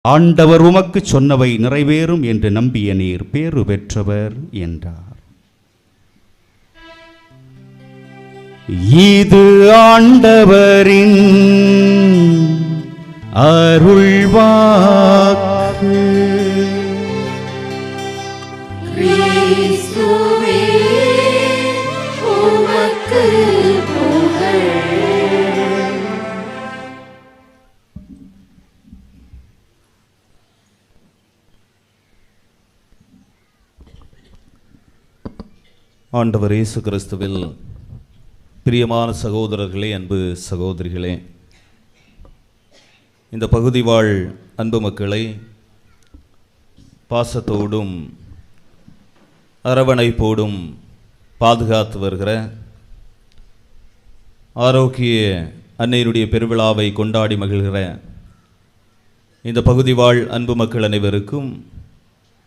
ஆண்டவர் உமக்கு சொன்னவை நிறைவேறும் என்று நம்பிய நீர் பேறு பெற்றவர் என்றார். இது ஆண்டவரின் அருள்வாக்கு. கிறிஸ்துவே உமக்கு புகழ். ஆண்டவர் இயேசு கிறிஸ்துவில் பிரியமான சகோதரர்களே, அன்பு சகோதரிகளே, இந்த பகுதி வாழ் அன்பு மக்களை பாசத்தோடும் அரவணைப்போடும் பாதுகாத்து வருகிற ஆரோக்கிய அன்னையினுடைய பெருவிழாவை கொண்டாடி மகிழ்கிற இந்த பகுதி வாழ் அன்பு மக்கள் அனைவருக்கும்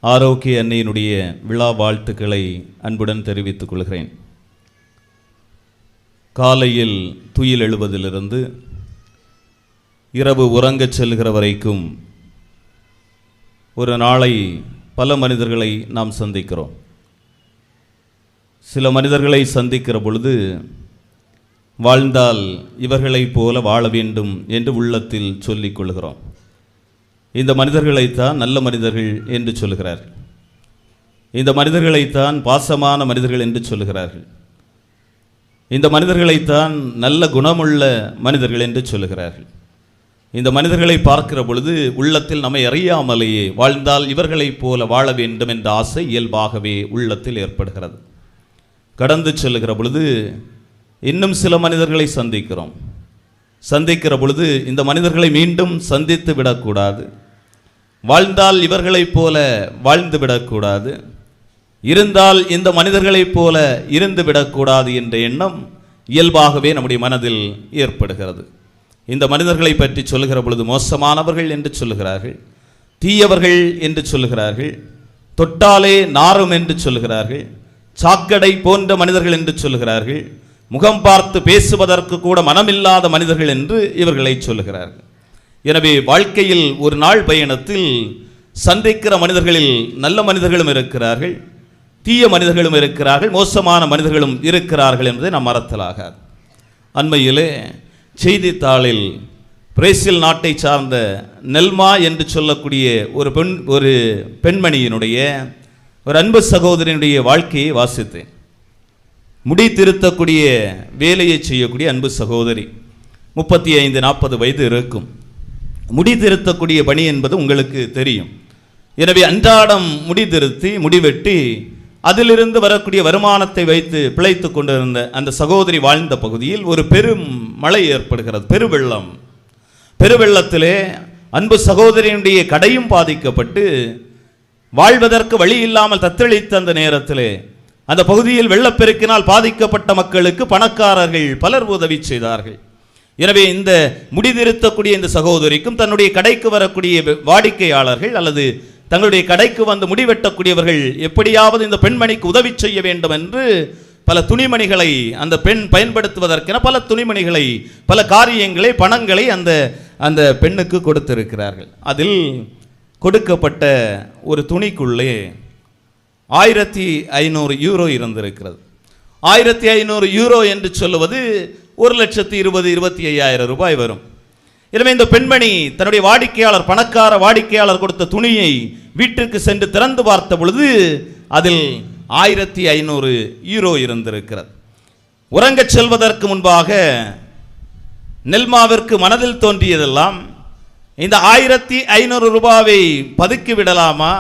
ஆரோக்கிய அன்னையினுடைய விழா வாழ்த்துக்களை அன்புடன் தெரிவித்துக் கொள்கிறேன். காலையில் துயில் எழுவதிலிருந்து இரவு உறங்கச் செல்கிற வரைக்கும் ஒரு நாளை பல மனிதர்களை நாம் சந்திக்கிறோம். சில மனிதர்களை சந்திக்கிற பொழுது வாழ்ந்தால் இவர்களைப் போல வாழ வேண்டும் என்று உள்ளத்தில் சொல்லிக் கொள்கிறோம். இந்த மனிதர்களைத்தான் நல்ல மனிதர்கள் என்று சொல்கிறார்கள். இந்த மனிதர்களைத்தான் பாசமான மனிதர்கள் என்று சொல்கிறார்கள். இந்த மனிதர்களைத்தான் நல்ல குணமுள்ள மனிதர்கள் என்று சொல்கிறார்கள். இந்த மனிதர்களை பார்க்கிற பொழுது உள்ளத்தில் நம்மை அறியாமலேயே வாழ்ந்தால் இவர்களைப் போல வாழ வேண்டும் என்ற ஆசை இயல்பாகவே உள்ளத்தில் ஏற்படுகிறது. கடந்து செல்லுகிற பொழுது இன்னும் சில மனிதர்களை சந்திக்கிறோம். சந்திக்கிற பொழுது இந்த மனிதர்களை மீண்டும் சந்தித்து விடக்கூடாது, வாழ்ந்தால் இவர்களைப் போல வாழ்ந்து விடக்கூடாது, இருந்தால் இந்த மனிதர்களைப் போல இருந்து விடக்கூடாது என்ற எண்ணம் இயல்பாகவே நம்முடைய மனதில் ஏற்படுகிறது. இந்த மனிதர்களை பற்றி சொல்லுகிற பொழுது மோசமானவர்கள் என்று சொல்லுகிறார்கள், தீயவர்கள் என்று சொல்லுகிறார்கள், தொட்டாலே நாரும் என்று சொல்லுகிறார்கள், சாக்கடை போன்ற மனிதர்கள் என்று சொல்லுகிறார்கள், முகம் பார்த்து பேசுவதற்கு கூட மனமில்லாத மனிதர்கள் என்று இவர்களை சொல்லுகிறார்கள். எனவே வாழ்க்கையில் ஒரு நாள் பயணத்தில் சந்திக்கிற மனிதர்களில் நல்ல மனிதர்களும் இருக்கிறார்கள், தீய மனிதர்களும் இருக்கிறார்கள், மோசமான மனிதர்களும் இருக்கிறார்கள் என்பதை நாம் மறத்தலாகாது. அண்மையிலே செய்தித்தாளில் பிரேசில் நாட்டை சார்ந்த நெல்மா என்று சொல்லக்கூடிய ஒரு பெண்மணியினுடைய ஒரு அன்பு சகோதரனுடைய வாழ்க்கையை வாசித்தேன். முடி திருத்தக்கூடிய வேலையை செய்யக்கூடிய அன்பு சகோதரி, 35-40 வயது இருக்கும். முடி திருத்தக்கூடிய பணி என்பது உங்களுக்கு தெரியும். எனவே அன்றாடம் முடி திருத்தி முடிவெட்டி அதிலிருந்து வரக்கூடிய வருமானத்தை வைத்து பிழைத்து கொண்டிருந்த அந்த சகோதரி வாழ்ந்த பகுதியில் ஒரு பெரும் மழை ஏற்படுகிறது, பெருவெள்ளம். பெருவெள்ளத்திலே அன்பு சகோதரியினுடைய கடையும் பாதிக்கப்பட்டு வாழ்வதற்கு வழி இல்லாமல் தத்தளித்த அந்த நேரத்திலே அந்த பகுதியில் வெள்ளப்பெருக்கினால் பாதிக்கப்பட்ட மக்களுக்கு பணக்காரர்கள் பலர் உதவி செய்தார்கள். எனவே இந்த முடிதிருத்தக்கூடிய இந்த சகோதரிக்கும் தன்னுடைய கடைக்கு வரக்கூடிய வாடிக்கையாளர்கள் அல்லது தங்களுடைய கடைக்கு வந்து முடிவெட்டக்கூடியவர்கள் எப்படியாவது இந்த பெண்மணிக்கு உதவி செய்ய வேண்டும் என்று பல துணிமணிகளை அந்த பெண் பயன்படுத்துவதற்கென பல துணிமணிகளை, பல காரியங்களை, பணங்களை அந்த பெண்ணுக்கு கொடுத்திருக்கிறார்கள். அதில் கொடுக்கப்பட்ட ஒரு துணிக்குள்ளே 1500 யூரோ இருந்திருக்கிறது. 1500 யூரோ என்று சொல்லுவது 1,20,25,000 ரூபாய் வரும். எனவே இந்த பெண்மணி தன்னுடைய வாடிக்கையாளர், பணக்கார வாடிக்கையாளர் கொடுத்த துணியை வீட்டிற்கு சென்று திறந்து பார்த்த பொழுது அதில் 1500 யூரோ இருந்திருக்கிறது. உறங்கச் செல்வதற்கு முன்பாக நெல்மாவிற்கு மனதில் தோன்றியதெல்லாம் இந்த 1500 ரூபாவை பதுக்கி விடலாமா,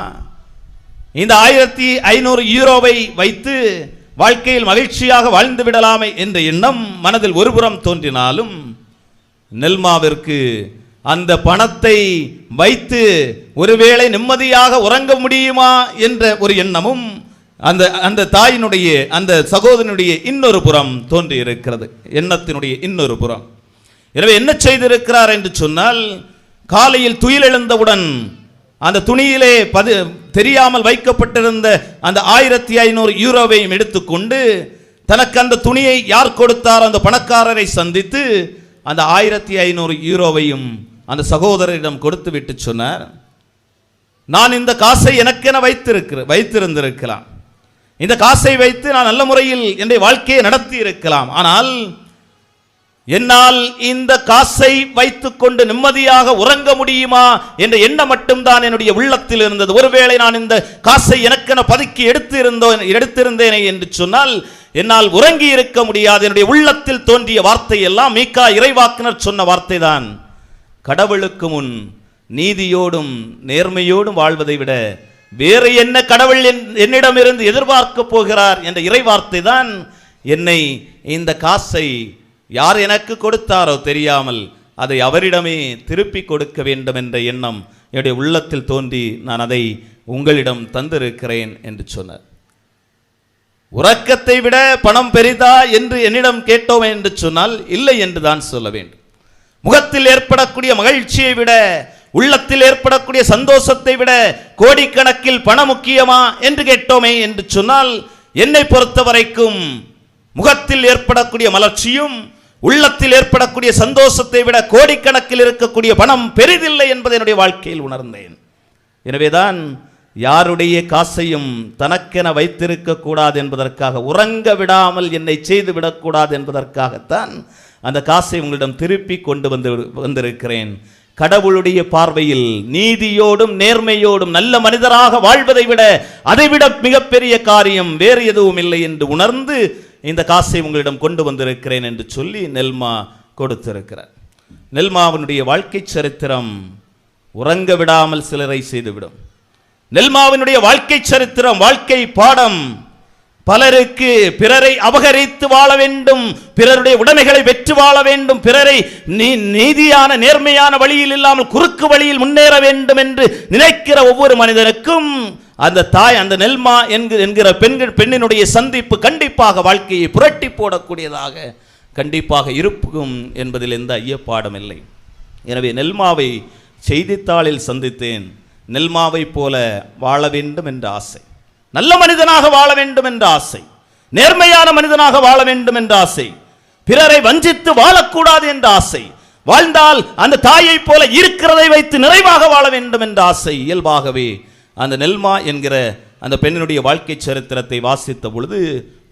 இந்த 1500 யூரோவை வைத்து வாழ்க்கையில் மகிழ்ச்சியாக வாழ்ந்து விடலாமே என்ற எண்ணம் மனதில் ஒருபுறம் தோன்றினாலும் நெல்மாவிற்கு அந்த பணத்தை வைத்து ஒருவேளை நிம்மதியாக உறங்க முடியுமா என்ற ஒரு எண்ணமும் அந்த தாயினுடைய, அந்த சகோதரனுடைய இன்னொரு புறம் தோன்றி இருக்கிறது, எண்ணத்தினுடைய இன்னொரு புறம். எனவே என்ன செய்திருக்கிறார் என்று சொன்னால், காலையில் துயில் எழுந்தவுடன் அந்த துணியிலே தெரியாமல் வைக்கப்பட்டிருந்த அந்த 1500 யூரோவையும் எடுத்துக்கொண்டு தனக்கு அந்த துணியை யார் கொடுத்தார் அந்த பணக்காரரை சந்தித்து அந்த 1500 யூரோவையும் அந்த சகோதரரிடம் கொடுத்து விட்டு சொன்னார், நான் இந்த காசை எனக்கென வைத்திருந்திருக்கலாம். இந்த காசை வைத்து நான் நல்ல முறையில் என்னுடைய வாழ்க்கையை நடத்தி இருக்கலாம். ஆனால் என்னால் இந்த காசை வைத்துக்கொண்டு நிம்மதியாக உறங்க முடியுமா என்ற எண்ணம் மட்டும்தான் என்னுடைய உள்ளத்தில் இருந்தது. ஒருவேளை நான் இந்த காசை எனக்கென பதுக்கி எடுத்திருந்தேனே என்று சொன்னால் என்னால் உறங்கி இருக்க முடியாது. என்னுடைய உள்ளத்தில் தோன்றிய வார்த்தை எல்லாம் மீகா இறைவாக்கினர் சொன்ன வார்த்தை தான். கடவுளுக்கு முன் நீதியோடும் நேர்மையோடும் வாழ்வதை விட வேறு என்ன கடவுள் என்னிடமிருந்து எதிர்பார்க்க போகிறார் என்ற இறைவார்த்தை தான் என்னை இந்த காசை யார் எனக்கு கொடுத்தாரோ தெரியாமல் அதை அவரிடமே திருப்பி கொடுக்க வேண்டும் என்ற எண்ணம் என்னுடைய உள்ளத்தில் தோன்றி நான் அதை உங்களிடம் தந்திருக்கிறேன் என்று சொன்னார். உறக்கத்தை விட பணம் பெரிதா என்று என்னிடம் கேட்டோம் என்று சொன்னால் இல்லை என்று தான் சொல்ல வேண்டும். முகத்தில் ஏற்படக்கூடிய மகிழ்ச்சியை விட, உள்ளத்தில் ஏற்படக்கூடிய சந்தோஷத்தை விட கோடிக்கணக்கில் பணம் முக்கியமா என்று கேட்டோமே என்று சொன்னால் என்னை பொறுத்த வரைக்கும் முகத்தில் ஏற்படக்கூடிய மலர்ச்சியும் உள்ளத்தில் ஏற்படக்கூடிய சந்தோஷத்தை விட கோடிக்கணக்கில் இருக்கக்கூடிய பணம் பெரிதில்லை என்பதை என்னுடைய வாழ்க்கையில் உணர்ந்தேன். எனவேதான் யாருடைய காசையும் தனக்கென வைத்திருக்க கூடாது என்பதற்காக, உறங்க விடாமல் என்னை செய்து விடக்கூடாது என்பதற்காகத்தான் அந்த காசை உங்களிடம் திருப்பி கொண்டு வந்திருக்கிறேன். கடவுளுடைய பார்வையில் நீதியோடும் நேர்மையோடும் நல்ல மனிதராக வாழ்வதை விட அதைவிட மிகப்பெரிய காரியம் வேறு எதுவும் இல்லை என்று உணர்ந்து இந்த காசை உங்களிடம் கொண்டு வந்திருக்கிறேன் என்று சொல்லி நெல்மா கொடுத்திருக்கிறார். நெல்மாவினுடைய வாழ்க்கை சரித்திரம் உறங்க விடாமல் சிலரை செய்துவிடும். நெல்மாவினுடைய வாழ்க்கை சரித்திரம், வாழ்க்கை பாடம் பலருக்கு பிறரை அபகரித்து வாழ வேண்டும், பிறருடைய உடைமைகளை வெற்றி வாழ வேண்டும், பிறரை நீதியான நேர்மையான வழியில் இல்லாமல் குறுக்கு வழியில் முன்னேற வேண்டும் என்று நினைக்கிற ஒவ்வொரு மனிதனுக்கும் அந்த தாய், அந்த நெல்மா என்கிற பெண்ணினுடைய சந்திப்பு கண்டிப்பாக வாழ்க்கையை புரட்டி போடக்கூடியதாக கண்டிப்பாக இருக்கும் என்பதில் எந்த ஐயப்பாடும் இல்லை. எனவே நெல்மாவை செய்தித்தாளில் சந்தித்தேன். நெல்மாவை போல வாழ வேண்டும் என்ற ஆசை, நல்ல மனிதனாக வாழ வேண்டும் என்ற ஆசை, நேர்மையான மனிதனாக வாழ வேண்டும் என்ற ஆசை, பிறரை வஞ்சித்து வாழக்கூடாது என்ற ஆசை, வாழ்ந்தால் அந்த தாயை போல இருக்கிறதை வைத்து நிறைவாக வாழ வேண்டும் என்ற ஆசை இயல்பாகவே அந்த நெல்மா என்கிற அந்த பெண்ணினுடைய வாழ்க்கை சரித்திரத்தை வாசித்த பொழுது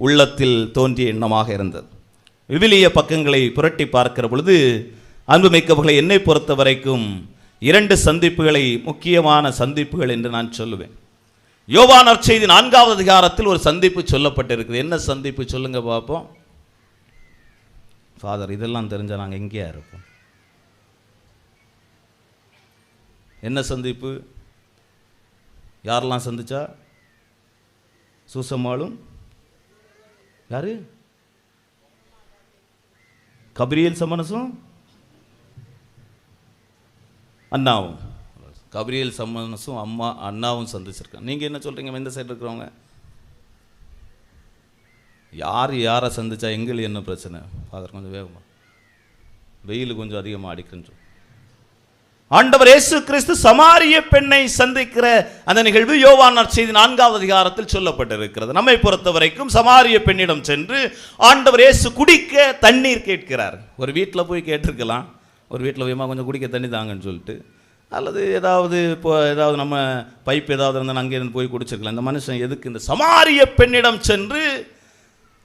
உள்ளத்தில் தோன்றிய எண்ணமாக இருந்தது. விவிலிய பக்கங்களை புரட்டி பார்க்கிற பொழுது அன்புமிக்கவர்களை என்னை பொறுத்த வரைக்கும் 2 சந்திப்புகளை முக்கியமான சந்திப்புகள் என்று நான் சொல்லுவேன். யோவான் நற்செய்தி 4வது அதிகாரத்தில் ஒரு சந்திப்பு சொல்லப்பட்டிருக்குது. என்ன சந்திப்பு சொல்லுங்க பார்ப்போம். ஃபாதர், இதெல்லாம் தெரிஞ்சா நாங்கள் எங்கேயா இருப்போம்? என்ன சந்திப்பு? யாரெல்லாம் சந்திச்சா? சூசம்மாளும் யாரு? கபிரியேல் சம்மனசும் அண்ணாவும். கபிரியேல் சம்மனசும் அண்ணாவும் சந்திச்சிருக்காங்க. நீங்கள் என்ன சொல்கிறீங்க? எந்த சைடு இருக்கிறவங்க? யாரை சந்திச்சா எங்களுக்கு என்ன பிரச்சனை? ஃபாதர் கொஞ்சம் வேகமாக, வெயில் கொஞ்சம் அதிகமாக அடிக்குன்னு. ஆண்டவர் இயேசு கிறிஸ்து சமாரிய பெண்ணை சந்திக்கிற அந்த நிகழ்வு யோவான் நற்செய்தி 4வது அதிகாரத்தில் சொல்லப்பட்டிருக்கிறது. நம்மை பொறுத்த வரைக்கும் சமாரிய பெண்ணிடம் சென்று ஆண்டவர் இயேசு குடிக்க தண்ணீர் கேட்கிறார். ஒரு வீட்டில் போய் கேட்டிருக்கலாம், ஒரு வீட்டில் போய் கொஞ்சம் குடிக்க தண்ணி தாங்கன்னு சொல்லிட்டு, அல்லது ஏதாவது நம்ம பைப் ஏதாவது இருந்தால் அங்கேருந்து போய் குடிச்சிருக்கலாம். இந்த மனுஷன் எதுக்கு இந்த சமாரிய பெண்ணிடம் சென்று,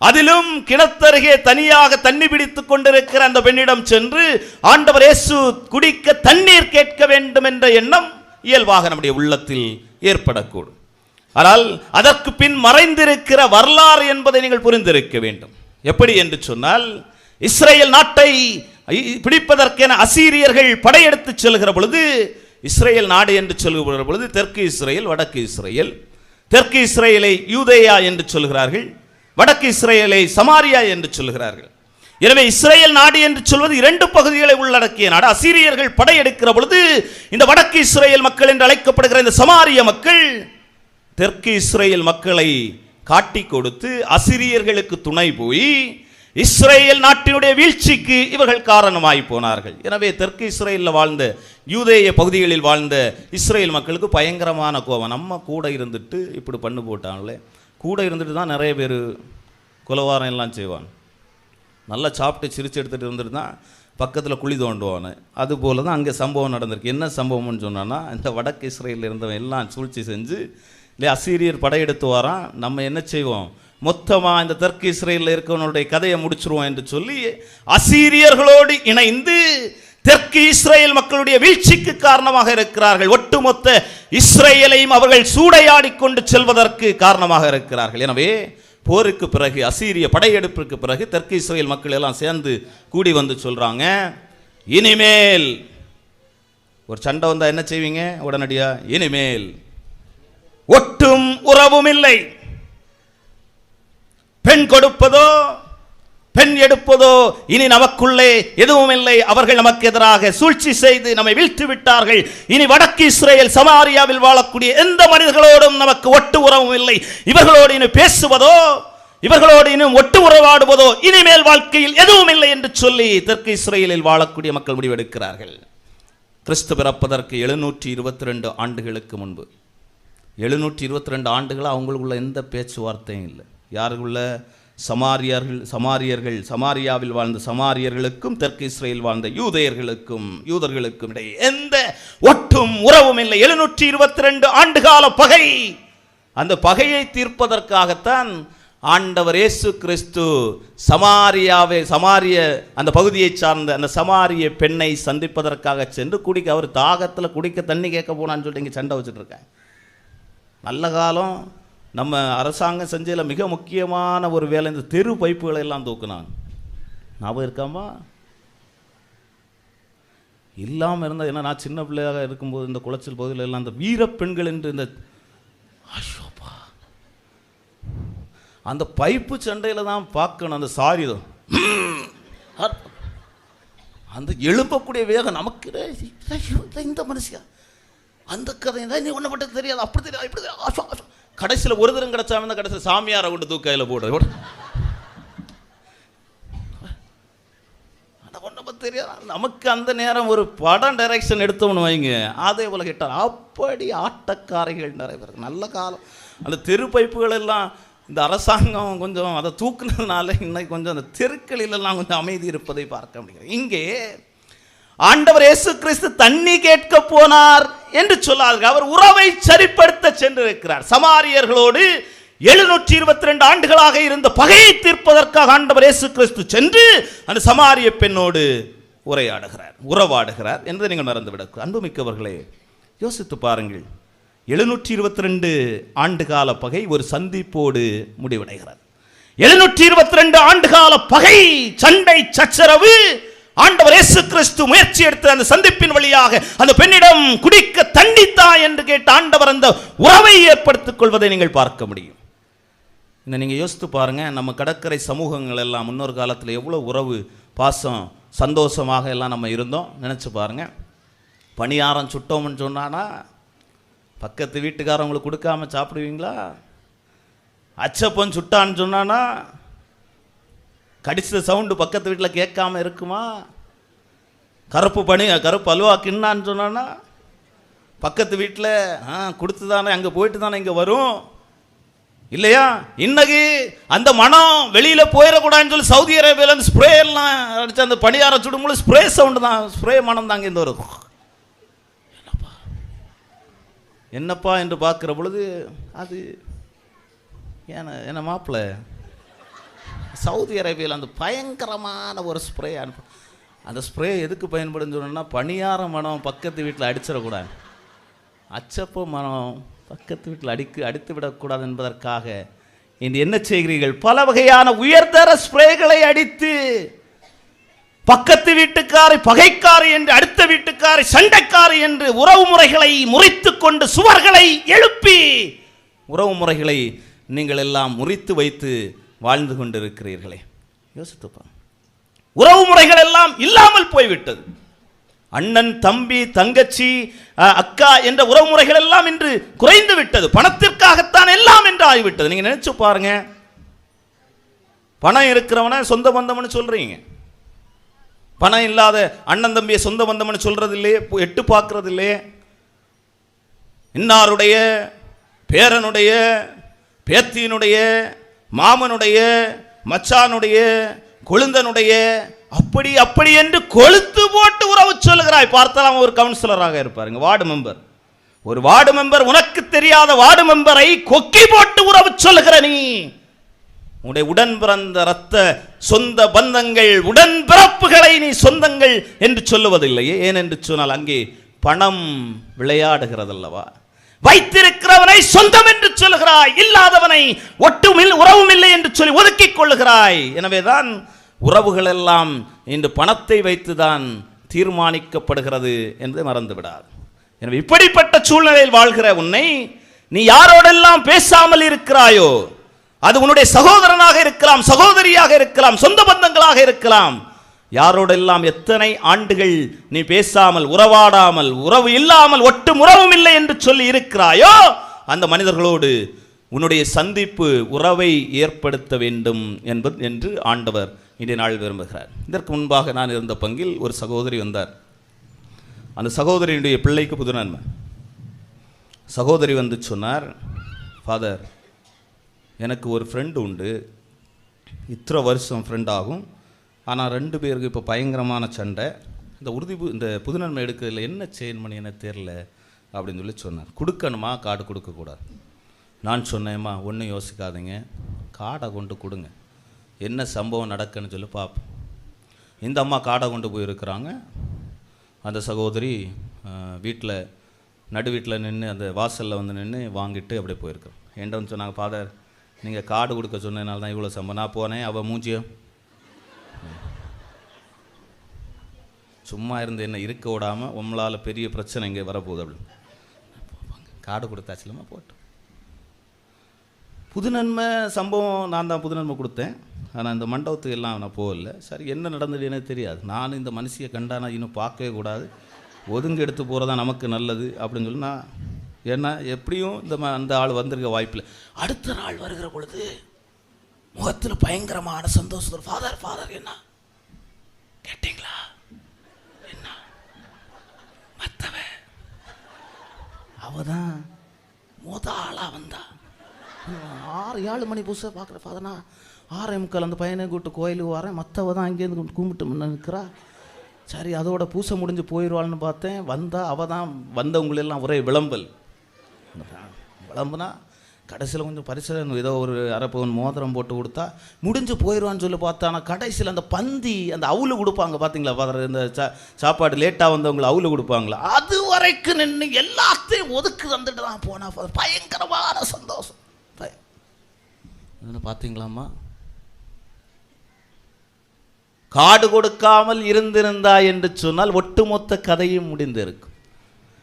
அதிலும் கிணத்தருகே தனியாக தண்ணி பிடித்துக் கொண்டிருக்கிற அந்த பெண்ணிடம் சென்று ஆண்டவர் இயேசு குடிக்க தண்ணீர் கேட்க வேண்டும் என்ற எண்ணம் இயல்பாக நம்முடைய உள்ளத்தில் ஏற்படக்கூடும். ஆனால் அதற்கு பின் மறைந்திருக்கிற வரலாறு என்பதை நீங்கள் புரிந்திருக்க வேண்டும். எப்படி என்று சொன்னால், இஸ்ரேல் நாட்டை பிடிப்பதற்கென அசீரியர்கள் படையெடுத்து செல்கிற பொழுது, இஸ்ரேல் நாடு என்று சொல்கிற பொழுது தெற்கு இஸ்ரேல், வடக்கு இஸ்ரேல். தெற்கு இஸ்ரேலை யூதேயா என்று சொல்கிறார்கள், வடக்கு இஸ்ரேலை சமாரியா என்று சொல்கிறார்கள். எனவே இஸ்ரேல் நாடு என்று சொல்வது 2 பகுதிகளை உள்ளடக்கிய நாடு. அசீரியர்கள் படையெடுக்கிற பொழுது இந்த வடக்கு இஸ்ரேல் மக்கள் என்று அழைக்கப்படுகிற இந்த சமாரிய மக்கள் தெற்கு இஸ்ரேல் மக்களை காட்டி கொடுத்து அசீரியர்களுக்கு துணை போய் இஸ்ரேல் நாட்டினுடைய வீழ்ச்சிக்கு இவர்கள் காரணமாய் போனார்கள். எனவே தெற்கு இஸ்ரேலில் வாழ்ந்த யூதேய பகுதிகளில் வாழ்ந்த இஸ்ரேல் மக்களுக்கு பயங்கரமான கோபம். நம்ம கூட இருந்துட்டு இப்படி பண்ணு போட்டாங்களே, கூட இருந்துட்டு தான் நிறைய பேர் குலவாரம் எல்லாம் செய்வான். நல்லா சாப்பிட்டு சிரித்து எடுத்துகிட்டு இருந்துட்டு தான் பக்கத்தில் குழி தோண்டுவானு. அதுபோல் தான் அங்கே சம்பவம் நடந்திருக்கு. என்ன சம்பவம்னு சொன்னான்னா, இந்த வடக்கு இஸ்ரேலில் இருந்தவன் எல்லாம் சூழ்ச்சி செஞ்சு இல்லை அசீரியர் படையெடுத்து வரான். நம்ம என்ன செய்வோம், மொத்தமாக இந்த தெற்கு இஸ்ரேலில் இருக்கவனுடைய கதையை முடிச்சிருவோம் என்று சொல்லி அசீரியர்களோடு இணைந்து தெற்கு இஸ்ரேல் மக்களுடைய வீழ்ச்சிக்கு காரணமாக இருக்கிறார்கள். ஒட்டுமொத்த இஸ்ரேலையும் அவர்கள் சூறையாடி கொண்டு செல்வதற்கு காரணமாக இருக்கிறார்கள். எனவே போருக்கு பிறகு, அசீரிய படையெடுப்பிற்கு பிறகு தெற்கு இஸ்ரேல் மக்கள் எல்லாம் சேர்ந்து கூடி வந்து சொல்றாங்க, இனிமேல் ஒரு சண்டை வந்தா என்ன செய்வீங்க உடனடியா, இனிமேல் ஒட்டும் உறவும் இல்லை. பெண் கொடுப்பதோ பெண் எடுப்பதோ இனி நமக்குள்ளே எதுவும் இல்லை. அவர்கள் நமக்கு எதிராக சூழ்ச்சி செய்து நம்மை வீழ்த்தி விட்டார்கள். இனி வடக்கு இஸ்ரேல் சமாரியாவில் வாழக்கூடிய எந்த மனிதர்களோடும் நமக்கு ஒட்டு உறவும் இல்லை. இவர்களோடு இனி பேசுவதோ இவர்களோடு இன்னும் ஒட்டு உறவாடுவதோ இனிமேல் வாழ்க்கையில் எதுவும் இல்லை என்று சொல்லி தெற்கு இஸ்ரேலில் வாழக்கூடிய மக்கள் முடிவெடுக்கிறார்கள். கிறிஸ்து பிறப்பதற்கு 722 ஆண்டுகளுக்கு முன்பு, 722 ஆண்டுகள் அவங்களுக்குள்ள எந்த பேச்சுவார்த்தையும் இல்லை. யாருக்குள்ள? சமாரியாவில் வாழ்ந்த சமாரியர்களுக்கும் தெற்கு இஸ்ரேல் வாழ்ந்த யூதர்களுக்கும் இடையே எந்த ஒட்டும் உறவும் இல்லை. 722 ஆண்டுகால பகை. அந்த பகையை தீர்ப்பதற்காகத்தான் ஆண்டவர் இயேசு கிறிஸ்து சமாரிய அந்த பகுதியை சார்ந்த அந்த சமாரிய பெண்ணை சந்திப்பதற்காக சென்று அவர் தாகத்தில் குடிக்க தண்ணி கேட்க போனான்னு சொல்லிட்டு இங்கே சண்டை வச்சுட்டு இருக்கேன். நல்ல காலம் நம்ம அரசாங்கம் செஞ்சதில் மிக முக்கியமான ஒரு வேலை, இந்த தெரு பைப்புகளை எல்லாம் தூக்குனாங்க. ஞாபகம் இருக்காமா? இல்லாமல் இருந்தால் என்ன, நான் சின்ன பிள்ளையாக இருக்கும்போது இந்த குளச்சல் பகுதியில் எல்லாம் இந்த வீரப்பெண்கள் என்று இந்த அந்த பைப்பு சண்டையில் தான் பார்க்கணும். அந்த சாரி அந்த எழும்பக்கூடிய வேகம் நமக்கு இந்த மனுஷியா அந்த கதை தான் நீ ஒன்றை மட்டும் தெரியாது, அப்படி தெரியாது, இப்படி தெரியாது. கடைசியில் ஒரு தரம் கிடச்சாம தான் கடைசியில் சாமியாரை கொண்டு தூக்கையில் போடுறது ஒன்றை பற்றி தெரியாது. நமக்கு அந்த நேரம் ஒரு படம் டைரக்ஷன் எடுத்தோம்னு வைங்க, அதே போல் கேட்டார். அப்படி ஆட்டக்காரைகள் நிறைய பேர். நல்ல காலம். அந்த தெரு பைப்புகள் எல்லாம் இந்த அரசாங்கம் கொஞ்சம் அதை தூக்குனதுனால இன்னைக்கு கொஞ்சம் அந்த தெருக்களிலெல்லாம் கொஞ்சம் அமைதி இருப்பதை பார்க்க முடியும். இங்கே ஆண்டவர் இயேசு கிறிஸ்து தண்ணி கேட்க போனார் என்று சொல்லார்கள். அவர் உறவை சரிப்படுத்த சென்றிருக்கிறார். சமாரியர்களோடு 722 ஆண்டுகளாக இருந்த பகையை தீர்ப்பதற்காக ஆண்டவர் இயேசு கிறிஸ்து சென்று அந்த சமாரிய பெண்ணோடு உறவாடுகிறார் என்று நீங்கள் மறந்துவிட. அன்புமிக்கவர்களே, யோசித்து பாருங்கள். 722 ஆண்டுகால பகை ஒரு சந்திப்போடு முடிவடைகிறது. 722 ஆண்டுகால பகை, சண்டை, சச்சரவு. ஆண்டவர் இயேசு கிறிஸ்து முயற்சி எடுத்து அந்த சந்திப்பின் வழியாக அந்த பெண்ணிடம் குடிக்க தண்டித்தா என்று கேட்ட ஆண்டவர் அந்த உறவை ஏற்படுத்திக் கொள்வதை நீங்கள் பார்க்க முடியும். இன்னும் நீங்கள் யோசித்து பாருங்க, நம்ம கடற்கரை சமூகங்கள் எல்லாம் முன்னொரு காலத்தில் எவ்வளோ உறவு, பாசம், சந்தோஷமாக எல்லாம் நம்ம இருந்தோம். நினச்சி பாருங்க. பணியாரம் சுட்டோம்னு சொன்னானா பக்கத்து வீட்டுக்காரவங்களுக்கு கொடுக்காம சாப்பிடுவீங்களா? அச்சப்பன் சுட்டான்னு சொன்னானா கடிச்ச சவுண்டு பக்கத்து வீட்டில் கேட்காம இருக்குமா? கருப்பு அல்வா கிண்ணான்னு சொன்னானா பக்கத்து வீட்டில் கொடுத்து தானே அங்கே போயிட்டு தானே இங்கே வரும் இல்லையா? இன்னைக்கு அந்த மனம் வெளியில் போயிடக்கூடாதுன்னு சொல்லி சவுதி அரேபியாவில் ஸ்ப்ரே எல்லாம் அடிச்சு அந்த பணியாரம் சுடும்போது ஸ்ப்ரே சவுண்டு தான், ஸ்ப்ரே மனம் தாங்க இந்த வருது. என்னப்பா என்று பார்க்குற பொழுது அது என்ன மாப்பிள்ள சவுதி அரேபியாவில் அந்த பயங்கரமான ஒரு ஸ்ப்ரே அந்த ஸ்ப்ரே எதுக்கு பயன்படுன்னு சொன்னோன்னா, பணியார மனம் பக்கத்து வீட்டில் அடிச்சிடக்கூடாது, அச்சப்போ மனம் பக்கத்து வீட்டில் அடித்து விடக்கூடாது என்பதற்காக இன்று என்ன செய்கிறீர்கள்? பல வகையான உயர்தர ஸ்ப்ரேகளை அடித்து பக்கத்து வீட்டுக்காரை பகைக்காரி என்று, அடுத்த வீட்டுக்காரை சண்டைக்காரி என்று உறவு முறைகளை முறித்து கொண்டு சுவர்களை எழுப்பி உறவு முறைகளை நீங்கள் எல்லாம் முறித்து வைத்து வாழ்ந்து கொண்டிருக்கிறீர்களே. யோசித்துப்பா. உறவு முறைகள் எல்லாம் இல்லாமல் போய்விட்டது. அண்ணன், தம்பி, தங்கச்சி, அக்கா என்ற உறவு முறைகள் எல்லாம் இன்று குறைந்து விட்டது. பணத்திற்காகத்தான் எல்லாம் என்று ஆகிவிட்டது. நீங்க நினைச்சு பாருங்க. பணம் இருக்கிறவன சொந்த பந்தம்னு சொல்றீங்க, பணம் இல்லாத அண்ணன் தம்பியை சொந்த பந்தம்னு சொல்றது இல்லையே, எட்டு பார்க்கறது இல்லையே. இன்னாருடைய பேரனுடைய, பேத்தியினுடைய, மாமனுடைய, மச்சானுடைய, கொழுந்தனுடைய அப்படி அப்படி என்று கொளுத்து போட்டு உறவு சொல்லுகிறாய். பார்த்தாலும் ஒரு கவுன்சிலராக இருப்பாருங்க, வார்டு மெம்பர். ஒரு வார்டு மெம்பர், உனக்கு தெரியாத வார்டு மெம்பரை கொக்கி போட்டு உறவு சொல்லுகிற நீ, உன்னுடைய உடன் பிறந்த ரத்த சொந்த பந்தங்கள் உடன்பிறப்புகளை நீ சொந்தங்கள் என்று சொல்லுவதில்லையே. ஏனென்று சொன்னால் அங்கே பணம் விளையாடுகிறதல்லவா. வைத்திருக்கிறவனை சொந்தம் என்று சொல்லுகிறாய், இல்லாதவனை ஒட்டுமில் உறவும் இல்லை என்று சொல்லி ஒதுக்கிக் கொள்ளுகிறாய். எனவேதான் உறவுகள் எல்லாம் இன்று பணத்தை வைத்துதான் தீர்மானிக்கப்படுகிறது என்று மறந்துவிடாது. எனவே இப்படிப்பட்ட சூழ்நிலையில் வாழ்கிற உன்னை நீ யாரோடெல்லாம் பேசாமல் இருக்கிறாயோ, அது உன்னுடைய சகோதரனாக இருக்கலாம், சகோதரியாக இருக்கலாம், சொந்த பந்தங்களாக இருக்கலாம், யாரோடெல்லாம் எத்தனை ஆண்டுகள் நீ பேசாமல் உறவாடாமல் உறவு இல்லாமல் ஒட்டும் உறவும் இல்லை என்று சொல்லி இருக்கிறாயோ, அந்த மனிதர்களோடு உன்னுடைய சந்திப்பு உறவை ஏற்படுத்த வேண்டும் என்பது என்று ஆண்டவர் இன்றைய நாள் விரும்புகிறார். இதற்கு முன்பாக நான் இருந்த பங்கில் ஒரு சகோதரி வந்தார். அந்த சகோதரியுடைய பிள்ளைக்கு புது நன்மை. சகோதரி வந்து சொன்னார், ஃபாதர், எனக்கு ஒரு ஃப்ரெண்டு உண்டு, இத்தனை வருஷம் ஃப்ரெண்ட் ஆகும், ஆனால் 2 பேருக்கு இப்போ பயங்கரமான சண்டை, இந்த புதுநன்மை எடுக்கிறதுல என்ன செய்யணும் பண்ணி எனக்கு தெரில அப்படின்னு சொல்லி சொன்னார். கொடுக்கணுமா கார்டு கொடுக்கக்கூடாது? நான் சொன்னேம்மா, ஒன்றும் யோசிக்காதீங்க, கார்டை கொண்டு கொடுங்க, என்ன சம்பவம் நடக்குன்னு சொல்லி பார்ப்போம். இந்த அம்மா கார்டை கொண்டு போயிருக்கிறாங்க. அந்த சகோதரி வீட்டில் நடு வீட்டில் நின்று அந்த வாசலில் வந்து நின்று வாங்கிட்டு அப்படியே போயிருக்கிறோம். என்கிட்ட வந்து சொன்னாங்க, ஃபாதர் நீங்கள் கார்டு கொடுக்க சொன்னதுனால தான் இவ்வளோ சம்பவம். நான் போனேன், அவள் மூஞ்சியம் சும்மா இருந்து என்ன இருக்க விடாமல் உங்களால் பெரிய பிரச்சனை இங்கே வரப்போகுது அப்படின்னு கார்டு கொடுத்தாச்சுலமா போட்டோம். புது நன்மை சம்பவம் நான் தான் புது நன்மை கொடுத்தேன். ஆனால் இந்த மண்டபத்துக்கு எல்லாம் நான் போகல. சரி, என்ன நடந்தது எனக்கு தெரியாது. நான் இந்த மனுஷியை கண்டானா இன்னும் பார்க்கவே கூடாது, ஒதுங்க எடுத்து போகிறதா நமக்கு நல்லது அப்படின்னு சொல்லி நான், ஏன்னா எப்படியும் அந்த ஆள் வந்திருக்க வாய்ப்பில்லை. அடுத்த நாள் வருகிற பொழுது முகத்தில் பயங்கரமான சந்தோஷம். ஃபாதர் ஃபாதர் என்ன கேட்டீங்களா? என்ன மற்றவ அவதான் ஆளாக வந்தா 6-7 மணி புதுசாக பார்க்குற ஃபாதர்னா 6:45 அந்த பையனை கூப்பிட்டு கோயிலுக்கு வரேன், மற்றவ தான் அங்கேருந்து கும்பிட்டு முன்ன நிற்கிறா. சரி, அதோட பூசை முடிஞ்சு போயிடுவாள்னு பார்த்தேன். வந்தா அவள் தான் வந்தவங்களெல்லாம் ஒரே விளம்பல். விளம்புனா கடைசியில் கொஞ்சம் பரிசு ஏதோ ஒரு அரை பவுன் மோதிரம் போட்டு கொடுத்தா முடிஞ்சு போயிடுவான்னு சொல்லி பார்த்தா, ஆனால் கடைசியில் அந்த பந்தி அந்த அவுளு கொடுப்பாங்க பார்த்தீங்களா ஃபாதர், இந்த சாப்பாடு லேட்டாக வந்தவங்களை அவுளு கொடுப்பாங்களா, அது வரைக்கும் நின்று எல்லாத்தையும் ஒதுக்கு வந்துட்டு தான் போனா ஃபாதர். பயங்கரமான சந்தோஷம். பார்த்தீங்களாம்மா, காடு கொடுக்காமல் இருந்திருந்தா என்று சொன்னால் ஒட்டுமொத்த கதையும் முடிந்திருக்கும்.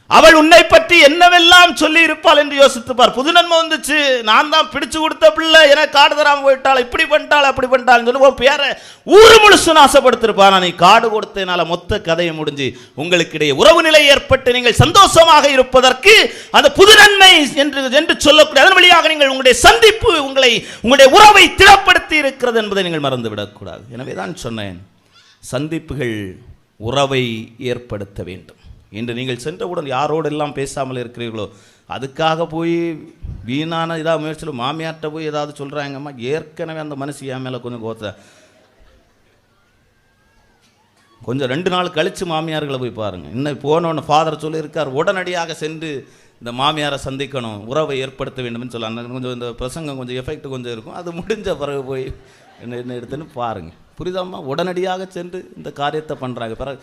அவள் உன்னை பற்றி என்னவெல்லாம் சொல்லி இருப்பாள் என்று யோசித்துப்பார். புது நன்மை வந்துச்சு, நான் தான் பிடிச்சு கொடுத்த பிள்ளை, எனக்கு காடு தராமல் போயிட்டாள், இப்படி பண்ணிட்டாள் அப்படி பண்ணிட்டாள்னு சொல்லி உன் பேரை ஊர் முழுசுன்னு ஆசைப்படுத்திருப்பான். நீ காடு கொடுத்ததுனால மொத்த கதையை முடிஞ்சு உங்களுக்கு இடையே உறவு நிலை ஏற்பட்டு நீங்கள் சந்தோஷமாக இருப்பதற்கு அந்த புது நன்மை என்று சொல்லக்கூடிய அதன் வழியாக நீங்கள் உங்களுடைய சந்திப்பு உங்களுடைய உறவை திடப்படுத்தி இருக்கிறது என்பதை நீங்கள் மறந்துவிடக்கூடாது. எனவே தான் சொன்னேன், சந்திப்புகள் உறவை ஏற்படுத்த வேண்டும். இன்று நீங்கள் சென்றவுடன் யாரோடெல்லாம் பேசாமல் இருக்கிறீர்களோ அதுக்காக போய் வீணான இதாக முயற்சியில் மாமியார்கிட்ட போய் ஏதாவது சொல்கிறாங்கம்மா, ஏற்கனவே அந்த மனுஷி என் மேலே கொஞ்சம் கொஞ்சம் 2 நாள் கழித்து மாமியார்களை போய் பாருங்கள். இன்னும் போனோன்னு ஃபாதர் சொல்லியிருக்கார், உடனடியாக சென்று இந்த மாமியாரை சந்திக்கணும், உறவை ஏற்படுத்த வேண்டும்னு சொல்லலாம். கொஞ்சம் இந்த பிரசங்கம் கொஞ்சம் எஃபெக்ட் கொஞ்சம் இருக்கும், அது முடிஞ்ச பிறகு போய் என்ன எடுத்துன்னு பாருங்கள். புரியுதாம்மா? உடனடியாக சென்று இந்த காரியத்தை பண்ணுறாங்க. பிறகு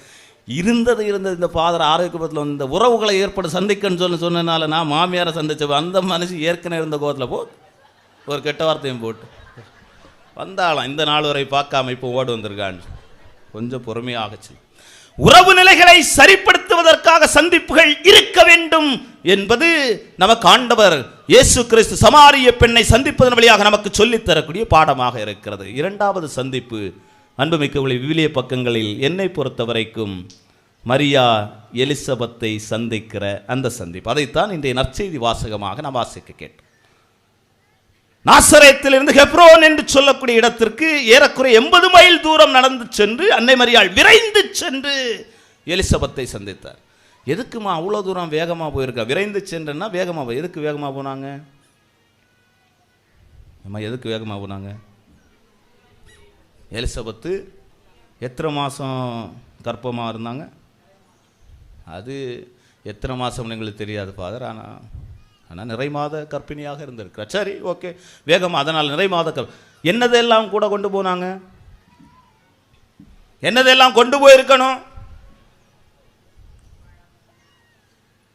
இருந்தது இந்த ஃபாதர் ஆரோக்கியத்தில் இந்த உறவுகளை சந்திக்கன்னு சொன்னதுனால நான் மாமியாரை சந்திச்ச அந்த மனுஷி ஏற்கனவே இருந்த கோலத்தில் ஒரு கெட்ட வார்த்தையும் போட்டு வந்தாலும் இந்த நாள் வரை பார்க்காம இப்போ ஓடு வந்திருக்கான்னு கொஞ்சம் பொறுமையாகச்சு. உறவு நிலைகளை சரிப்படுத்துவதற்காக சந்திப்புகள் இருக்க வேண்டும் என்பது நமக்கு ஆண்டவர் இயேசு கிறிஸ்து சமாரிய பெண்ணை சந்திப்பதன் வழியாக நமக்கு சொல்லித்தரக்கூடிய பாடமாக இருக்கிறது. 2வது சந்திப்பு, அன்புமிக்கவர்களை, விவிலிய பக்கங்களில் என்னை பொறுத்த வரைக்கும் மரியா எலிசபெத்தை சந்திக்கிற அந்த சந்திப்பு, அதைத்தான் இன்றைய நற்செய்தி வாசகமாக நாம் வாசிக்க கேட்டோம். நாசரேத்திலிருந்து ஹெப்ரோன் என்று சொல்லக்கூடிய இடத்திற்கு ஏறக்குறைய 80 மைல் தூரம் நடந்து சென்று அன்னை மரியாள் விரைந்து சென்று எலிசபெத்தை சந்தித்தார். எதுக்குமா அவ்வளோ தூரம் வேகமாக போயிருக்கா? விரைந்து சென்றன்னா வேகமாக எதுக்கு வேகமாக போனாங்க? அம்மா எதுக்கு வேகமாக போனாங்க? எலிசபெத்து எத்தனை மாதம் கர்ப்பமாக இருந்தாங்க? அது எத்தனை மாதம்னு எங்களுக்கு தெரியாது ஃபாதர். ஆனால் நிறை மாத கர்ப்பிணியாக இருந்திருக்கிறார். சரி, ஓகே, வேகமாக. அதனால் நிறை மாத என்னதெல்லாம் கூட கொண்டு போனாங்க? என்னதெல்லாம் கொண்டு போயிருக்கணும்?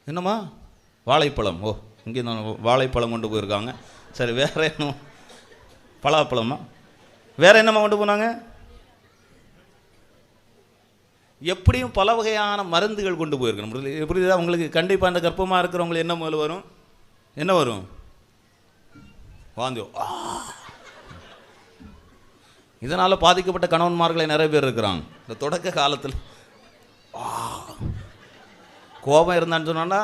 என்னம்மா? வாழைப்பழம். ஓ, இங்கே வாழைப்பழம் கொண்டு போயிருக்காங்க. சரி, வேற என்ன? பலாப்பழமா? வேற என்னம்மா கொண்டு போனாங்க? எப்படியும் பல வகையான மருந்துகள் கொண்டு போயிருக்கணும். எப்படி தான் உங்களுக்கு கண்டிப்பாக அந்த கர்ப்பமாக இருக்கிறவங்களுக்கு என்ன முதல்ல வரும்? என்ன வரும்? வாந்தி. இதனால் பாதிக்கப்பட்ட கணவன்மார்களை நிறைய பேர் இருக்கிறாங்க. இந்த தொடக்க காலத்தில் கோபம் இருந்தான்னு சொன்னா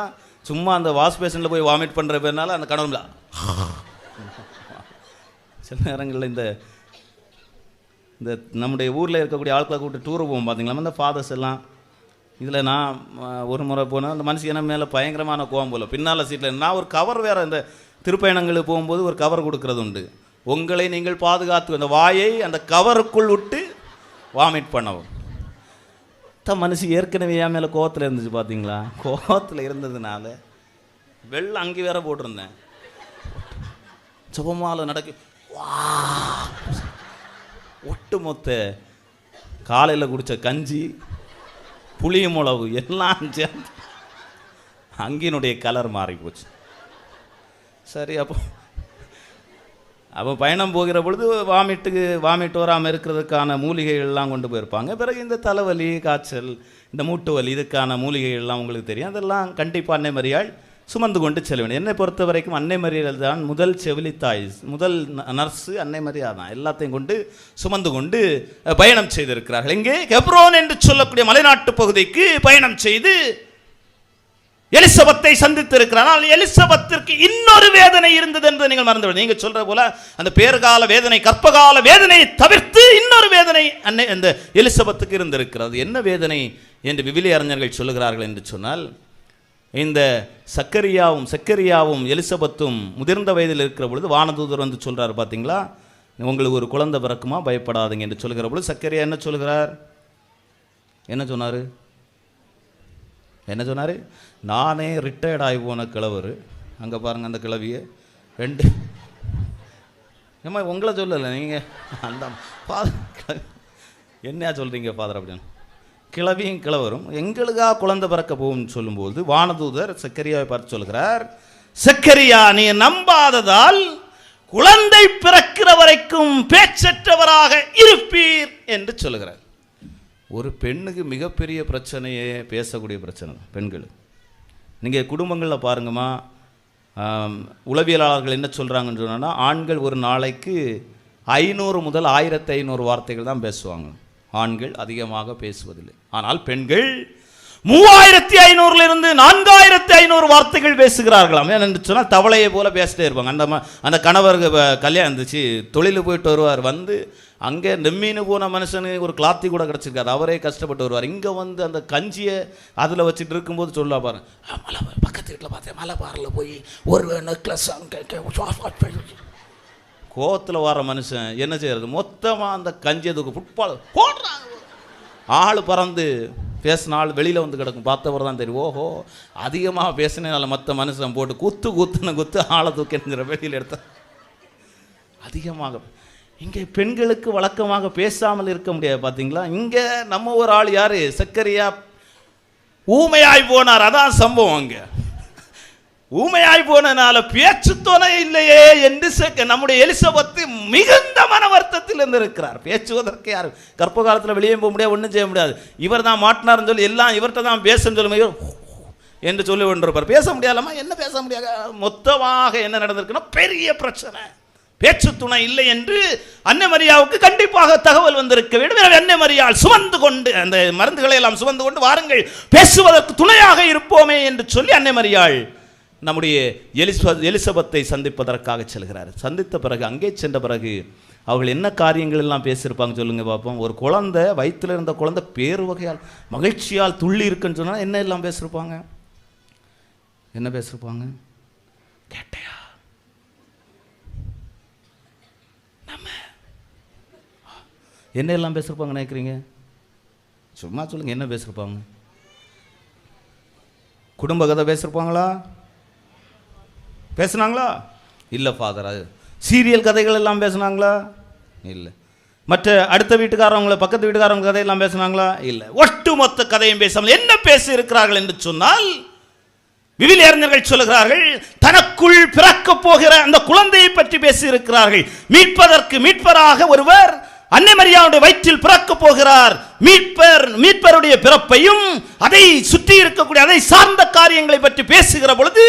சும்மா அந்த வாஷ் பேஷனில் போய் வாமிட் பண்ணுற பேர்னால அந்த கணவன் சில நேரங்களில் இந்த நம்முடைய ஊரில் இருக்கக்கூடிய ஆட்களை கூப்பிட்டு டூர் போவோம் பார்த்தீங்களா, அந்த ஃபாதர்ஸ் எல்லாம். இதில் நான் ஒரு முறை போனேன். அந்த மனுஷன் என்ன மேலே பயங்கரமான கோவம் போல. பின்னால் சீட்டில் நான் ஒரு கவர் வேறு, இந்த திருப்பயணங்களுக்கு போகும்போது ஒரு கவர் கொடுக்கறது உண்டு. உங்களை நீங்கள் பாதுகாத்து அந்த வாயை அந்த கவருக்குள் விட்டு வாமிட் பண்ணவும். மனுஷி ஏற்கனவே என் மேலே கோவத்தில் இருந்துச்சு பார்த்தீங்களா. கோவத்தில் இருந்ததுனால வெள்ளம் அங்கே வேற போட்டிருந்தேன். சுபமால நடக்க ஒட்டு மொத்த காலையில் குடித்த கஞ்சி, புளிய மிளகு எல்லாம் சேர்ந்து அங்கினுடைய கலர் மாறி போச்சு. சரி, அப்போ பயணம் போகிற பொழுது வாமிட் வராமல் இருக்கிறதுக்கான மூலிகைகள்லாம் கொண்டு போயிருப்பாங்க. பிறகு இந்த தலைவலி, காய்ச்சல், இந்த மூட்டு வலி, இதுக்கான மூலிகைகள்லாம் உங்களுக்கு தெரியும். அதெல்லாம் கண்டிப்பாக அன்னை மரியாள் சுமந்து கொண்டு செல்ல வேண்டும். என்னை பொறுத்த வரைக்கும் அன்னை மரியாள் தான் முதல் செவிலித்தாய், முதல் நர்ஸு அன்னை மரியாள் தான். எல்லாத்தையும் கொண்டு சுமந்து கொண்டு பயணம் செய்திருக்கிறார்கள். இங்கே ஹெப்ரோன் என்று சொல்லக்கூடிய மலைநாட்டு பகுதிக்கு பயணம் செய்து எலிசபெத்தை சந்தித்திருக்கிறார். ஆனால் எலிசபெத்திற்கு இன்னொரு வேதனை இருந்தது என்று நீங்கள் மறந்துவிட. நீங்கள் சொல்ற போல அந்த பேறுகால வேதனை, கற்பகால வேதனையை தவிர்த்து இன்னொரு வேதனை அன்னை அந்த எலிசபெத்துக்கு இருந்திருக்கிறது. என்ன வேதனை என்று விவிலிய அறிஞர்கள் சொல்லுகிறார்கள் என்று சொன்னால், இந்த சக்கரியாவும் எலிசபெத்தும் முதிர்ந்த வயதில் இருக்கிற பொழுது வானதூதர் வந்து சொல்றார் பார்த்தீங்களா, உங்களுக்கு ஒரு குழந்தை பிறக்குமா, பயப்படாதீங்க என்று சொல்லுகிற பொழுது சக்கரியா என்ன சொல்கிறார்? என்ன சொன்னார்? நானே ரிட்டையர்ட் ஆகி போன கிழவர். அங்கே பாருங்கள் அந்த கிழவியை ரெண்டு. ஏம்மா உங்களை சொல்லலை, நீங்கள் அந்த ஃபாதர் என்னையா சொல்கிறீங்க ஃபாதர் அப்படின்னு. கிழவியும் கிழவரும் எங்களுக்காக குழந்தை பிறக்க போகும்னு சொல்லும்போது வானதூதர் சக்கரியாவை பார்த்து சொல்கிறார், சக்கரியா, நீ நம்பாததால் குழந்தை பிறக்கிற வரைக்கும் பேச்சற்றவராக இருப்பீர் என்று சொல்லுகிறார். ஒரு பெண்ணுக்கு மிகப்பெரிய பிரச்சனையே பேசக்கூடிய பிரச்சனை தான் பெண்கள். நீங்கள் குடும்பங்களில் பாருங்கம்மா, உளவியலாளர்கள் என்ன சொல்கிறாங்கன்னு சொன்னால், ஆண்கள் ஒரு நாளைக்கு 500 முதல் 1500 வார்த்தைகள் தான் பேசுவாங்க. ஆண்கள் அதிகமாக பேசுவதில்லை. ஆனால் பெண்கள் 3500 4500 வார்த்தைகள் பேசுகிறார்களாம். ஏன்னு சொன்னால் தவளையை போல பேசிட்டே இருப்பாங்க. அந்த கணவர் கல்யாணம் இருந்துச்சு, தொழில் போயிட்டு வருவார், வந்து அங்கே நெம்மீனு போன மனுஷனுக்கு ஒரு கிளாத்தி கூட கிடச்சிருக்காரு, அவரே கஷ்டப்பட்டு வருவார். இங்கே வந்து அந்த கஞ்சியை அதில் வச்சுட்டு இருக்கும்போது சொல்ல பாருங்க, மலை பக்கத்து வீட்டில் பார்த்தேன், மலைபாரில் போய் ஒரு நெக்லஸ் கோவத்தில் வர மனுஷன் என்ன செய்யறது, மொத்தமாக அந்த கஞ்சியை தூக்கு ஃபுட்பால் போடுறாங்க. ஆள் பறந்து பேசின ஆள் வெளியில் வந்து கிடக்கும். பார்த்தவர் தான் தெரியும், ஓஹோ அதிகமாக பேசினால மற்ற மனுஷன் போட்டு குத்து ஆளை தூக்கி எறிஞ்சிட வெளியில் எடுத்த அதிகமாக. இங்கே பெண்களுக்கு வழக்கமாக பேசாமல் இருக்க முடியாது பார்த்தீங்களா. இங்கே நம்ம ஒரு ஆள் யார், சக்கரியா ஊமையாய் போனார். அதான் சம்பவம். அங்கே ஊமையாய் போனனால பேச்சு துணை இல்லையே என்று நம்முடைய எலிசபெத்து மிகுந்த மன வருத்தத்தில் இருந்திருக்கிறார். பேச்சுவதற்கு யார், கற்ப காலத்தில் வெளியே போக முடியாது, ஒன்றும் செய்ய முடியாது. இவர் தான் மாட்டினார்னு சொல்லி எல்லாம் இவர்கிட்ட தான் பேசன்னு சொல்லுங்க என்று சொல்லி கொண்டிருப்பார். பேச முடியாதம்மா, என்ன பேச முடியாது. மொத்தமாக என்ன நடந்திருக்குன்னா பெரிய பிரச்சனை, பேச்சு துணை இல்லை என்று அன்னை மரியாவுக்கு கண்டிப்பாக தகவல் வந்திருக்க வேண்டும். அன்னை மரியாள் சுமந்து கொண்டு அந்த மருந்துகளை எல்லாம் சுமந்து கொண்டு வாருங்கள் பேசுவதற்கு துணையாக இருப்போமே என்று சொல்லி அன்னை மரியாள் நம்முடைய எலிசபெத்தை சந்திப்பதற்காக செல்கிறார். சந்தித்த பிறகு அங்கே சென்ற பிறகு அவர்கள் என்ன காரியங்கள் எல்லாம் பேசியிருப்பாங்க சொல்லுங்க பார்ப்போம். ஒரு குழந்தை, வயிற்றில் இருந்த குழந்தை பேரு வகையால் மகிழ்ச்சியால் துள்ளி இருக்குன்னு சொன்னால் என்ன எல்லாம் பேசியிருப்பாங்க, என்ன பேசியிருப்பாங்க கேட்டையா? நம்ம என்ன எல்லாம் பேசியிருப்பாங்க நினைக்கிறீங்க? சும்மா சொல்லுங்கள், என்ன பேசியிருப்பாங்க? குடும்ப கதை பேசியிருப்பாங்களா? பேசுனாங்களா? இல்லை ஃபாதர். அது சீரியல் கதைகள் எல்லாம் பேசுனாங்களா? இல்லை. மற்ற அடுத்த வீட்டுக்காரவங்கள பக்கத்து வீட்டுக்காரவங்க கதையெல்லாம் பேசுனாங்களா? இல்லை. ஒட்டுமொத்த கதையும் பேசாமல் என்ன பேசி இருக்கிறார்கள் என்று சொன்னால், விவிலியறிஞர்கள் சொல்லுகிறார்கள், தனக்குள் பிறக்கப் போகிற அந்த குழந்தையை பற்றி பேசி இருக்கிறார்கள். மீட்பராக ஒருவர் அன்னை மரியாவுடைய வயிற்றில் பிறக்கப் போகிறார். மீட்பருடைய பிறப்பையும் அதை சுற்றி இருக்கக்கூடிய அதை சார்ந்த காரியங்களை பற்றி பேசுகிற பொழுது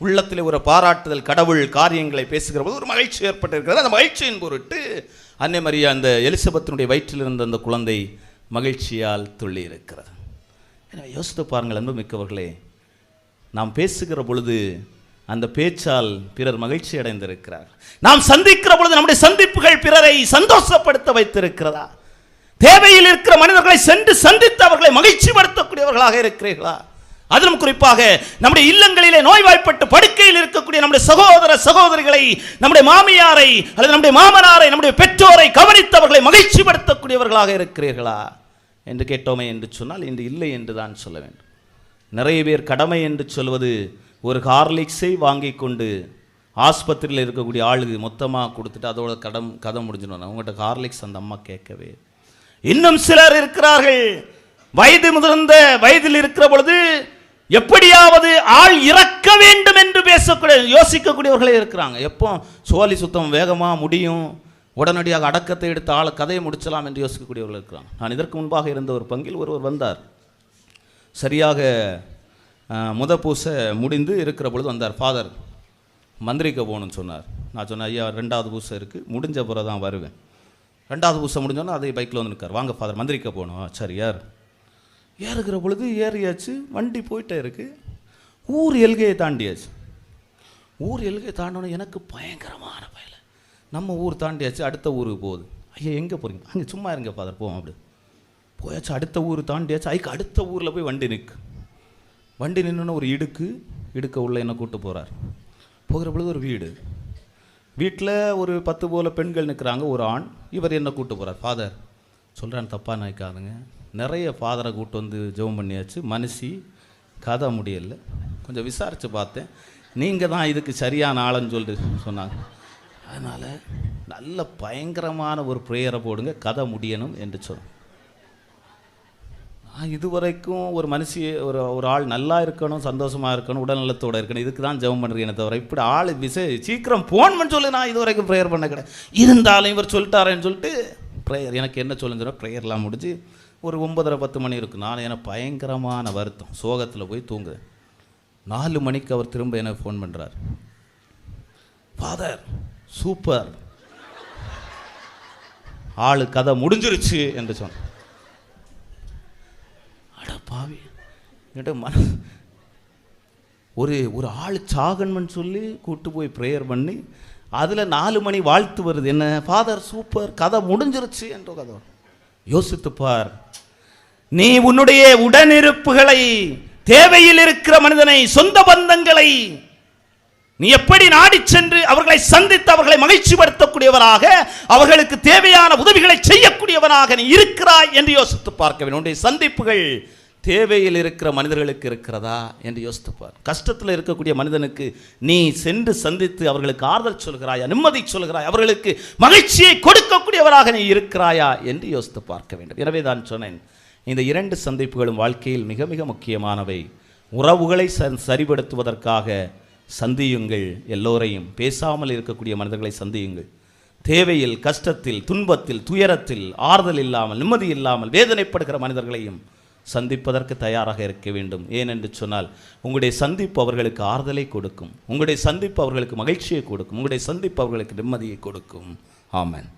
உள்ளத்தில் ஒரு பாராட்டுதல், கடவுள் காரியங்களை பேசுகிற போது ஒரு மகிழ்ச்சி ஏற்பட்டிருக்கிறது. அந்த மகிழ்ச்சியின் பொருட்டு அன்னை மரியா அந்த எலிசபெத்தினுடைய வயிற்றில் இருந்த அந்த குழந்தை மகிழ்ச்சியால் துள்ளி இருக்கிறது. எனவே யோசித்து பாருங்கள் அன்பு மிக்கவர்களே, நாம் பேசுகிற பொழுது அந்த பேச்சால் பிறர் மகிழ்ச்சி அடைந்திருக்கிறார். நாம் சந்திக்கிற பொழுது நம்முடைய சந்திப்புகள் பிறரை சந்தோஷப்படுத்த வைத்திருக்கிறதா? தேவையில் இருக்கிற மனிதர்களை சென்று சந்தித்து அவர்களை மகிழ்ச்சி படுத்தக்கூடியவர்களாக இருக்கிறீர்களா? அதிலும் குறிப்பாக நம்முடைய இல்லங்களிலே நோய்வாய்ப்பட்டு படுக்கையில் இருக்கக்கூடிய நம்முடைய சகோதர சகோதரிகளை, நம்முடைய மாமியாரை அல்லது நம்முடைய மாமனாரை, நம்முடைய பெற்றோரை கவனித்தவர்களை மகிழ்ச்சி படுத்தக்கூடியவர்களாக இருக்கிறீர்களா என்று கேட்டோமே என்று சொன்னால் இன்று இல்லை என்று தான் சொல்ல வேண்டும். நிறைய பேர் கடமை என்று சொல்வது ஒரு ஹார்லிக்ஸை வாங்கி கொண்டு ஆஸ்பத்திரியில் இருக்கக்கூடிய ஆளுக்கு மொத்தமாக கொடுத்துட்டு அதோட கதை முடிஞ்சிடணும். அவங்ககிட்ட ஹார்லிக்ஸ் அந்த அம்மா கேட்கவே. இன்னும் சிலர் இருக்கிறார்கள், வயது முதிர்ந்த வயதில் இருக்கிற பொழுது எப்படியாவது ஆள் இறக்க வேண்டும் என்று பேசக்கூடிய யோசிக்கக்கூடியவர்களே இருக்கிறாங்க. எப்போ சோழி சுத்தம் வேகமாக முடியும், உடனடியாக அடக்கத்தை எடுத்து ஆளை கதையை முடிச்சலாம் என்று யோசிக்கக்கூடியவர்கள் இருக்கிறாங்க. நான் இதற்கு முன்பாக இருந்த ஒரு பங்கில் ஒருவர் வந்தார். சரியாக பூசை முடிந்து இருக்கிற பொழுது வந்தார். ஃபாதர் மந்திரிக்க போகணும்னு சொன்னார். நான் சொன்னேன், ஐயா 2வது பூசை இருக்குது, முடிஞ்ச பிறகு தான் வருவேன். 2வது பூசை முடிஞ்சோன்னா அதே பைக்கில் வந்து நிற்கார். வாங்க ஃபாதர் மந்திரிக்க போகணும். சரி ஏறுகிற பொழுது ஏறியாச்சு, வண்டி போயிட்டே இருக்குது. ஊர் எல்கையை தாண்டியாச்சு. ஊர் எல்கையை தாண்டணும் எனக்கு பயங்கரமான பயல. நம்ம ஊர் தாண்டியாச்சு, அடுத்த ஊருக்கு போகுது. ஐயா எங்கே போகிறீங்க? அங்கே சும்மா இருங்க ஃபாதர் போவோம். அப்படி போயாச்சு, அடுத்த ஊர் தாண்டியாச்சு. அதுக்கு அடுத்த ஊரில் போய் வண்டி நிற்கு. வண்டி நின்றுன்னு ஒரு இடுக்க உள்ள என்ன கூப்பிட்டு போகிறார். போகிற பொழுது ஒரு வீட்டில் ஒரு 10 போல பெண்கள் நிற்கிறாங்க, ஒரு ஆண். இவர் என்ன கூப்பிட்டு போகிறார். ஃபாதர் சொல்கிறான்னு தப்பாக நினைக்காதுங்க, நிறைய ஃபாதரை கூப்பிட்டு வந்து ஜெபம் பண்ணியாச்சு, மனுஷி கதை முடியலை, கொஞ்சம் விசாரித்து பார்த்தேன், நீங்கள் தான் இதுக்கு சரியான ஆளுன்னு சொல்லிட்டு சொன்னாங்க. அதனால் நல்ல பயங்கரமான ஒரு ப்ரேயரை போடுங்க, கதை முடியணும் என்று சொன்னேன். இதுவரைக்கும் ஒரு மனுஷி ஒரு ஆள் நல்லா இருக்கணும், சந்தோஷமாக இருக்கணும், உடல்நலத்தோடு இருக்கணும், இதுக்கு தான் ஜெபம் பண்ணுறீங்க தவிர இப்படி ஆள் சீக்கிரம் ஃபோன் பண்ணி சொல்லி நான் இது வரைக்கும் ப்ரேயர் பண்ண கிடையாது. இருந்தாலும் இவர் சொல்லிட்டாரேன்னு சொல்லிட்டு ப்ரேயர் எனக்கு என்ன சொல்லுங்க, ப்ரேயர்லாம் முடிஞ்சு ஒரு 9:30-10 மணி இருக்கும். நான் எனக்கு பயங்கரமான வருத்தம், சோகத்தில் போய் தூங்குறேன். 4 மணிக்கு அவர் திரும்ப எனக்கு ஃபோன் பண்ணுறார். ஃபாதர் சூப்பர், ஆளு கதை முடிஞ்சிருச்சு என்று சொன்ன. அட பாவி, ஒரு ஆள் சாகன்மன் சொல்லி கூட்டு போய் ப்ரேயர் பண்ணி அதில் 4 மணி வாழ்த்து வருது. என்ன ஃபாதர் சூப்பர், கதை முடிஞ்சிருச்சு என்ற கதை. யோசித்துப்பார், நீ உன்னுடைய உடனிருப்புகளை, தேவையில் இருக்கிற மனிதனை, சொந்த பந்தங்களை நீ எப்படி நாடி சென்று அவர்களை சந்தித்து அவர்களை மகிழ்ச்சிப்படுத்தக்கூடியவராக, அவர்களுக்கு தேவையான உதவிகளை செய்யக்கூடியவனாக நீ இருக்கிறாய் என்று யோசித்து பார்க்க வேண்டும். உன்னுடைய சந்திப்புகள் தேவையில் இருக்கிற மனிதர்களுக்கு இருக்கிறதா என்று யோசித்துப்பார். கஷ்டத்தில் இருக்கக்கூடிய மனிதனுக்கு நீ சென்று சந்தித்து அவர்களுக்கு ஆறுதல் சொல்கிறாயா, நிம்மதி சொல்கிறாய், அவர்களுக்கு மகிழ்ச்சியை கொடுக்கக்கூடியவராக நீ இருக்கிறாயா என்று யோசித்து பார்க்க வேண்டும். எனவே தான் சொன்னேன், இந்த 2 சந்திப்புகளும் வாழ்க்கையில் மிக மிக முக்கியமானவை. உறவுகளை சரிபடுத்துவதற்காக சந்தியுங்கள், எல்லோரையும், பேசாமல் இருக்கக்கூடிய மனிதர்களை சந்தியுங்கள். தேவையில், கஷ்டத்தில், துன்பத்தில், துயரத்தில், ஆறுதல் இல்லாமல், நிம்மதி இல்லாமல் வேதனைப்படுகிற மனிதர்களையும் சந்திப்பதற்கு தயாராக இருக்க வேண்டும். ஏனென்று சொன்னால் உங்களுடைய சந்திப்பு அவர்களுக்கு ஆறுதலை கொடுக்கும், உங்களுடைய சந்திப்பு அவர்களுக்கு மகிழ்ச்சியை கொடுக்கும், உங்களுடைய சந்திப்பு அவர்களுக்கு நிம்மதியை கொடுக்கும். ஆமென்.